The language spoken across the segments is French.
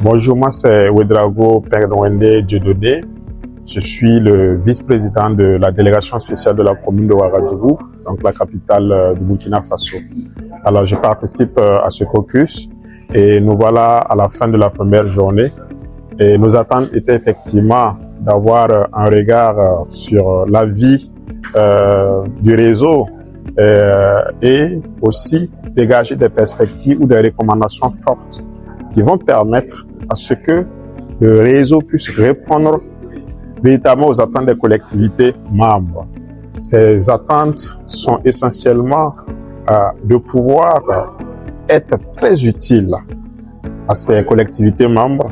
Bonjour, moi c'est Ouedraogo Père-Nwende Dieudonné. Je suis le vice-président de la délégation spéciale de la commune de Ouagadougou, donc la capitale du Burkina Faso. Alors je participe à ce caucus et nous voilà à la fin de la première journée. Et nos attentes étaient effectivement d'avoir un regard sur la vie du réseau et aussi dégager des perspectives ou des recommandations fortes qui vont permettre à ce que le réseau puisse répondre véritablement aux attentes des collectivités membres. Ces attentes sont essentiellement de pouvoir être très utiles à ces collectivités membres,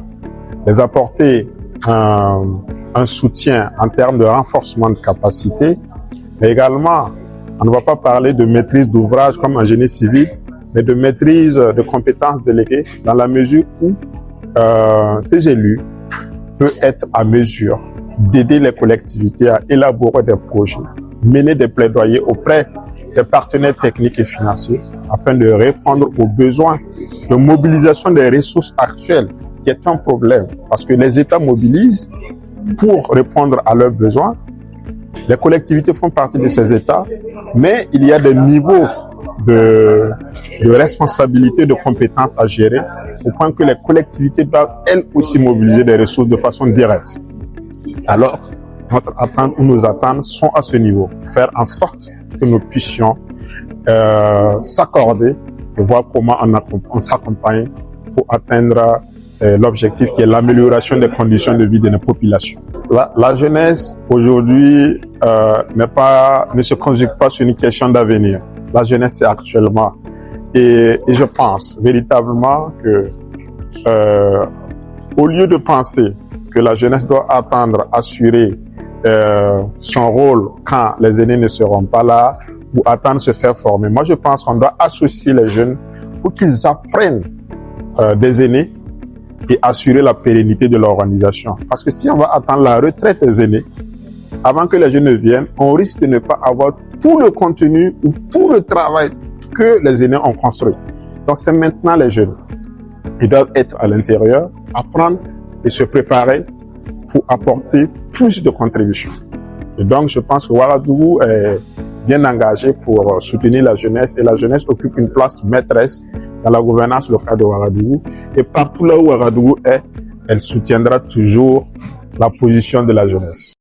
les apporter un soutien en termes de renforcement de capacité, mais également, on ne va pas parler de maîtrise d'ouvrage comme en génie civil, mais de maîtrise de compétences déléguées dans la mesure où ces élus peuvent être à mesure d'aider les collectivités à élaborer des projets, mener des plaidoyers auprès des partenaires techniques et financiers afin de répondre aux besoins de mobilisation des ressources actuelles qui est un problème parce que les États mobilisent pour répondre à leurs besoins. Les collectivités font partie de ces États, mais il y a des niveaux de responsabilité, de compétences à gérer, au point que les collectivités doivent elles aussi mobiliser des ressources de façon directe. Alors, notre attente ou nos attentes sont à ce niveau, faire en sorte que nous puissions s'accorder et voir comment on s'accompagne pour atteindre l'objectif qui est l'amélioration des conditions de vie de nos populations. La jeunesse aujourd'hui ne se conjugue pas sur une question d'avenir. La jeunesse c'est actuellement. Et je pense véritablement que au lieu de penser que la jeunesse doit attendre, assurer son rôle quand les aînés ne seront pas là ou attendre se faire former, moi je pense qu'on doit associer les jeunes pour qu'ils apprennent des aînés et assurer la pérennité de l'organisation. Parce que si on va attendre la retraite des aînés, avant que les jeunes ne viennent, on risque de ne pas avoir tout le contenu ou tout le travail que les aînés ont construit. Donc c'est maintenant les jeunes. Ils doivent être à l'intérieur, apprendre et se préparer pour apporter plus de contributions. Et donc je pense que Ouagadougou est bien engagé pour soutenir la jeunesse et la jeunesse occupe une place maîtresse dans la gouvernance locale de Ouagadougou. Et partout là où Ouagadougou est, elle soutiendra toujours la position de la jeunesse.